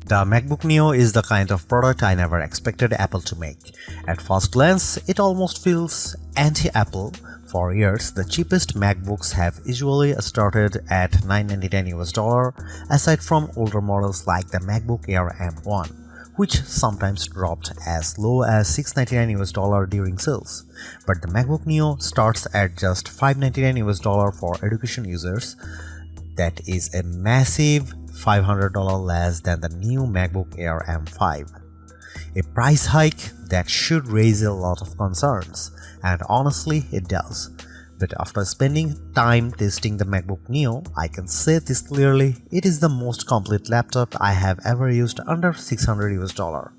The MacBook Neo is the kind of product I never expected Apple to make. At first glance, it almost feels anti-Apple. For years, the cheapest MacBooks have usually started at $999 aside from older models like the MacBook Air M1, which sometimes dropped as low as $699 during sales. But the MacBook Neo starts at just $599 for education users. That is a massive $500 less than the new MacBook Air M5. A price hike that should raise a lot of concerns, and honestly it does. But after spending time testing the MacBook Neo, I can say this clearly, it is the most complete laptop I have ever used under $600.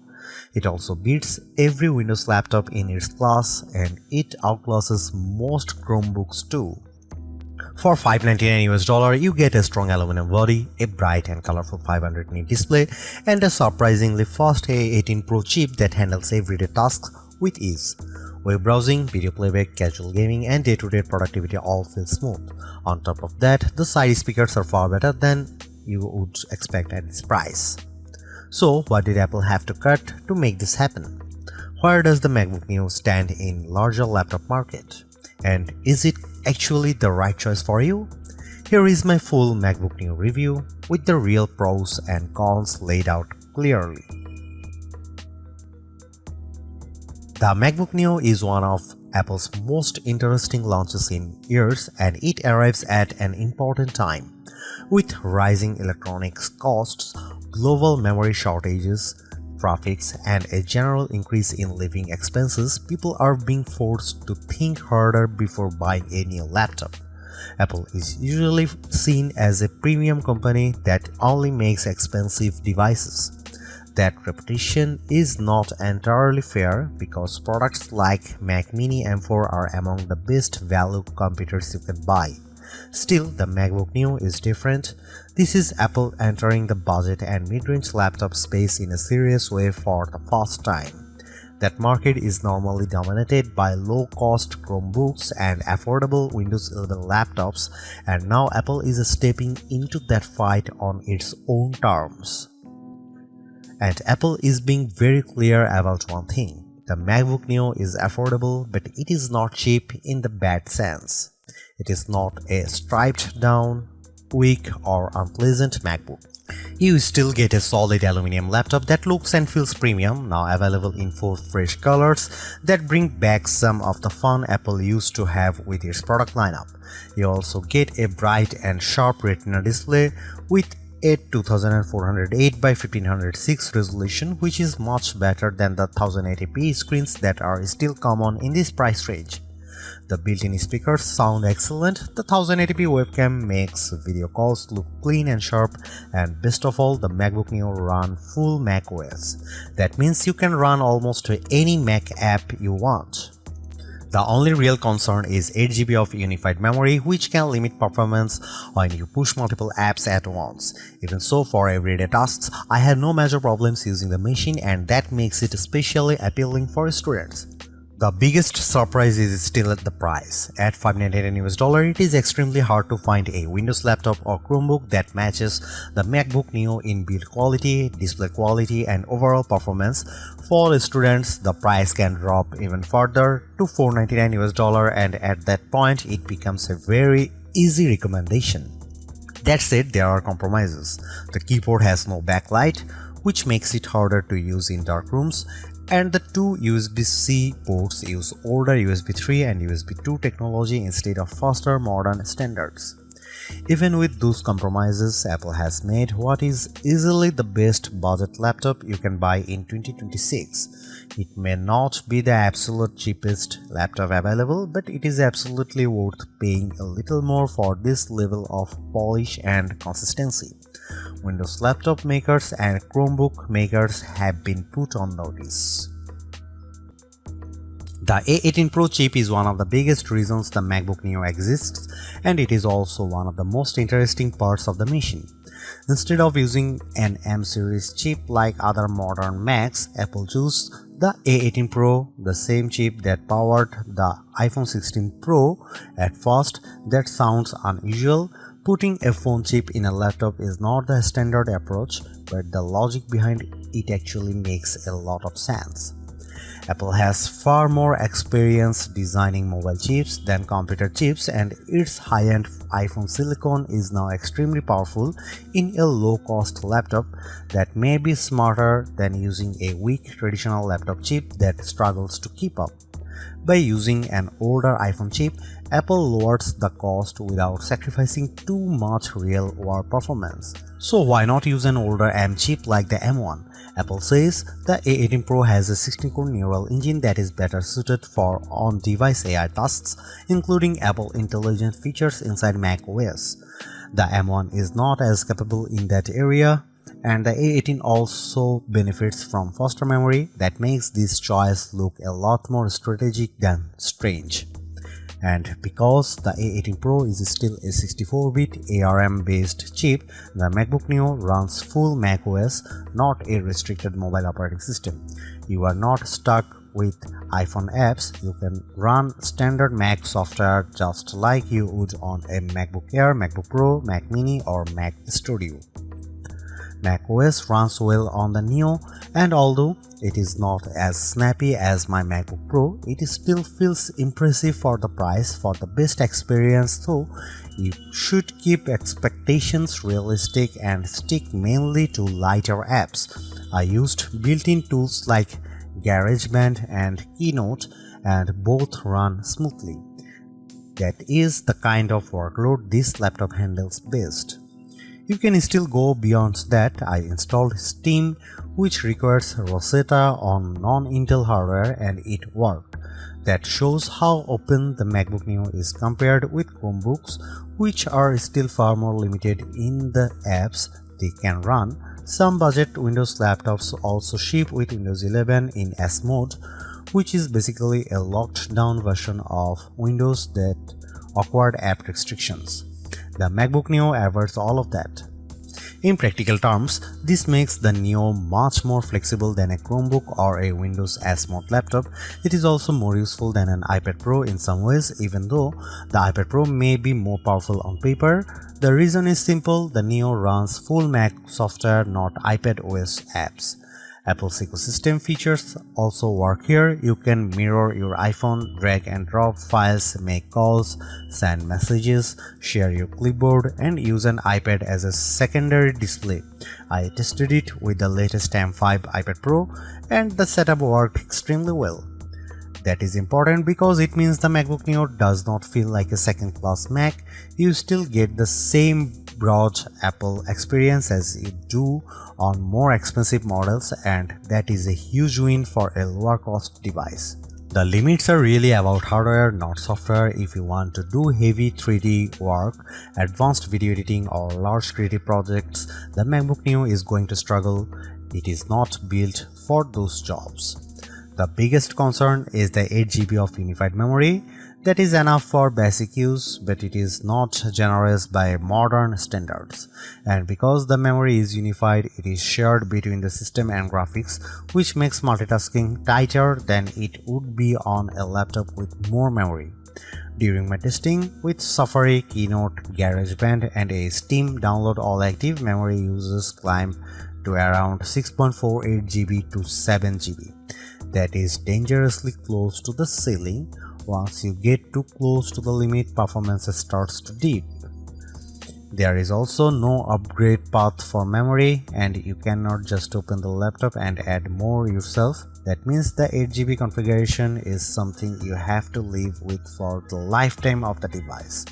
It also beats every Windows laptop in its class, and it outclasses most Chromebooks too. For $599 you get a strong aluminum body, a bright and colorful 500 nit display, and a surprisingly fast A18 Pro chip that handles everyday tasks with ease. Web browsing, video playback, casual gaming, and day-to-day productivity all feel smooth. On top of that, the side speakers are far better than you would expect at this price. So what did Apple have to cut to make this happen? Where does the MacBook Neo stand in larger laptop market? And is it actually the right choice for you? Here is my full MacBook Neo review with the real pros and cons laid out clearly. The MacBook Neo is one of Apple's most interesting launches in years, and it arrives at an important time. With rising electronics costs, global memory shortages, traffics, and a general increase in living expenses, people are being forced to think harder before buying a new laptop. Apple is usually seen as a premium company that only makes expensive devices. That reputation is not entirely fair because products like Mac Mini M4 are among the best value computers you can buy. Still, the MacBook Neo is different. This is Apple entering the budget and mid-range laptop space in a serious way for the first time. That market is normally dominated by low-cost Chromebooks and affordable Windows 11 laptops, and now Apple is stepping into that fight on its own terms. And Apple is being very clear about one thing. The MacBook Neo is affordable, but it is not cheap in the bad sense. It is not a stripped down, weak or unpleasant MacBook. You still get a solid aluminum laptop that looks and feels premium, now available in 4 fresh colors that bring back some of the fun Apple used to have with its product lineup. You also get a bright and sharp Retina display with a 2408 by 1506 resolution, which is much better than the 1080p screens that are still common in this price range. The built-in speakers sound excellent, the 1080p webcam makes video calls look clean and sharp, and best of all, the MacBook Neo runs full macOS. That means you can run almost any Mac app you want. The only real concern is 8GB of unified memory, which can limit performance when you push multiple apps at once. Even so, for everyday tasks, I had no major problems using the machine, and that makes it especially appealing for students. The biggest surprise is still at the price. At $599, it is extremely hard to find a Windows laptop or Chromebook that matches the MacBook Neo in build quality, display quality, and overall performance. For students, the price can drop even further to $499, and at that point, it becomes a very easy recommendation. That said, there are compromises. The keyboard has no backlight, which makes it harder to use in dark rooms, and the 2 USB-C ports use older USB 3 and USB 2 technology instead of faster modern standards. Even with those compromises, Apple has made what is easily the best budget laptop you can buy in 2026. It may not be the absolute cheapest laptop available, but it is absolutely worth paying a little more for this level of polish and consistency. Windows laptop makers and Chromebook makers have been put on notice. The A18 Pro chip is one of the biggest reasons the MacBook Neo exists, and it is also one of the most interesting parts of the machine. Instead of using an M-series chip like other modern Macs, Apple chose the A18 Pro, the same chip that powered the iPhone 16 Pro. At first, that sounds unusual. Putting a phone chip in a laptop is not the standard approach, but the logic behind it actually makes a lot of sense. Apple has far more experience designing mobile chips than computer chips, and its high-end iPhone silicon is now extremely powerful in a low-cost laptop that may be smarter than using a weak traditional laptop chip that struggles to keep up. By using an older iPhone chip, Apple lowers the cost without sacrificing too much real-world performance. So why not use an older M chip like the M1? Apple says the A18 Pro has a 16-core neural engine that is better suited for on-device AI tasks, including Apple Intelligent features inside macOS. The M1 is not as capable in that area, and the A18 also benefits from faster memory that makes this choice look a lot more strategic than strange. And because the A18 Pro is still a 64-bit ARM-based chip, the MacBook Neo runs full macOS, not a restricted mobile operating system. You are not stuck with iPhone apps. You can run standard Mac software just like you would on a MacBook Air, MacBook Pro, Mac Mini, or Mac Studio. macOS runs well on the Neo, and although it is not as snappy as my MacBook Pro, it still feels impressive for the price. For the best experience though, you should keep expectations realistic and stick mainly to lighter apps. I used built-in tools like GarageBand and Keynote, and both run smoothly. That is the kind of workload this laptop handles best. You can still go beyond that. I installed Steam, which requires Rosetta on non-Intel hardware, and it worked. That shows how open the MacBook Neo is compared with Chromebooks, which are still far more limited in the apps they can run. Some budget Windows laptops also ship with Windows 11 in S mode, which is basically a locked down version of Windows that awkward app restrictions. The MacBook Neo avoids all of that. In practical terms, this makes the Neo much more flexible than a Chromebook or a Windows S Mode laptop. It is also more useful than an iPad Pro in some ways, even though the iPad Pro may be more powerful on paper. The reason is simple: the Neo runs full Mac software, not iPad OS apps. Apple's ecosystem features also work here. You can mirror your iPhone, drag and drop files, make calls, send messages, share your clipboard, and use an iPad as a secondary display. I tested it with the latest M5 iPad Pro, and the setup worked extremely well. That is important because it means the MacBook Neo does not feel like a second-class Mac. You still get the same broad Apple experience as you do on more expensive models, and that is a huge win for a lower cost device. The limits are really about hardware, not software. If you want to do heavy 3D work, advanced video editing, or large creative projects, the MacBook Neo is going to struggle. It is not built for those jobs. The biggest concern is the 8GB of unified memory. That is enough for basic use, but it is not generous by modern standards. And because the memory is unified, it is shared between the system and graphics, which makes multitasking tighter than it would be on a laptop with more memory. During my testing with Safari, Keynote, GarageBand, and a Steam download, all active memory uses climb to around 6.48 GB to 7 GB. That is dangerously close to the ceiling. Once you get too close to the limit, performance starts to dip. There is also no upgrade path for memory, and you cannot just open the laptop and add more yourself. That means the 8GB configuration is something you have to live with for the lifetime of the device.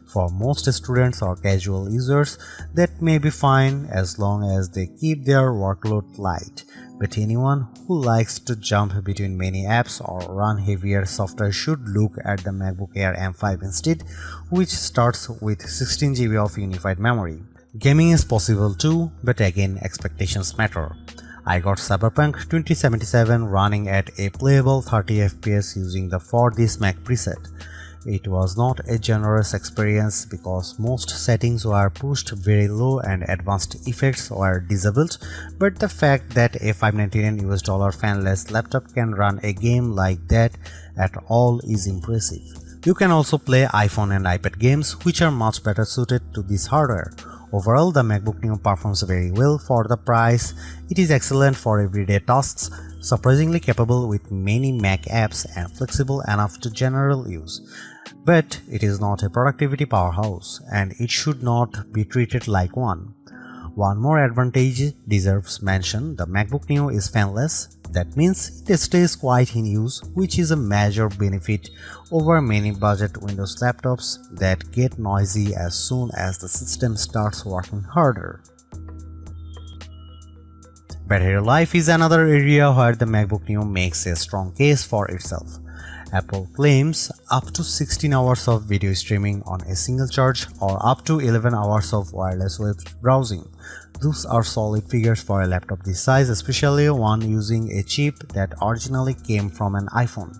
For most students or casual users, that may be fine as long as they keep their workload light. But anyone who likes to jump between many apps or run heavier software should look at the MacBook Air M5 instead, which starts with 16GB of unified memory. Gaming is possible too, but again, expectations matter. I got Cyberpunk 2077 running at a playable 30 FPS using the For This Mac preset. It was not a generous experience because most settings were pushed very low and advanced effects were disabled, but the fact that a $599 fanless laptop can run a game like that at all is impressive. You can also play iPhone and iPad games, which are much better suited to this hardware. Overall, the MacBook Neo performs very well for the price. It is excellent for everyday tasks, surprisingly capable with many Mac apps and flexible enough to general use. But it is not a productivity powerhouse, and it should not be treated like one. One more advantage deserves mention: the MacBook Neo is fanless. That means it stays quiet in use, which is a major benefit over many budget Windows laptops that get noisy as soon as the system starts working harder. Battery life is another area where the MacBook Neo makes a strong case for itself. Apple claims up to 16 hours of video streaming on a single charge or up to 11 hours of wireless web browsing. Those are solid figures for a laptop this size, especially one using a chip that originally came from an iPhone.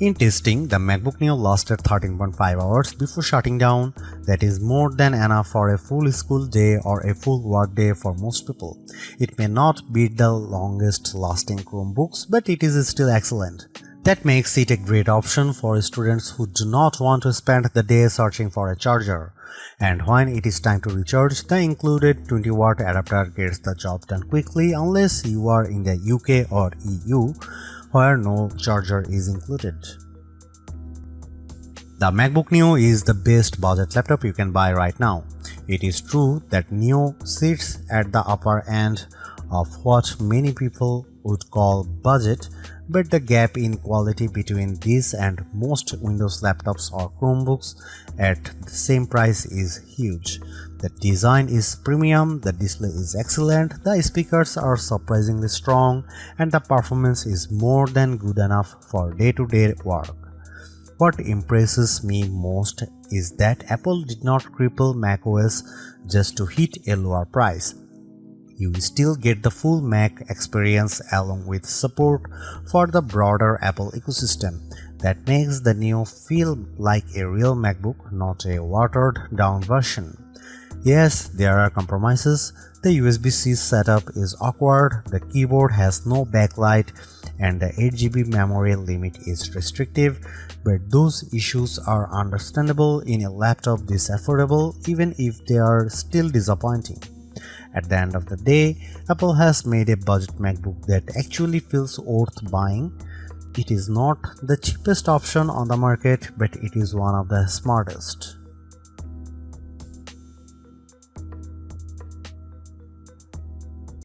In testing, the MacBook Neo lasted 13.5 hours before shutting down. That is more than enough for a full school day or a full work day for most people. It may not beat the longest lasting Chromebooks, but it is still excellent. That makes it a great option for students who do not want to spend the day searching for a charger. And when it is time to recharge, the included 20-watt adapter gets the job done quickly unless you are in the UK or EU, where no charger is included. The MacBook Neo is the best budget laptop you can buy right now. It is true that Neo sits at the upper end of what many people would call budget, but the gap in quality between this and most Windows laptops or Chromebooks at the same price is huge. The design is premium, the display is excellent, the speakers are surprisingly strong, and the performance is more than good enough for day-to-day work. What impresses me most is that Apple did not cripple macOS just to hit a lower price. You still get the full Mac experience along with support for the broader Apple ecosystem. That makes the Neo feel like a real MacBook, not a watered-down version. Yes, there are compromises. The USB-C setup is awkward, the keyboard has no backlight, and the 8GB memory limit is restrictive, but those issues are understandable in a laptop this affordable, even if they are still disappointing. At the end of the day, Apple has made a budget MacBook that actually feels worth buying. It is not the cheapest option on the market, but it is one of the smartest.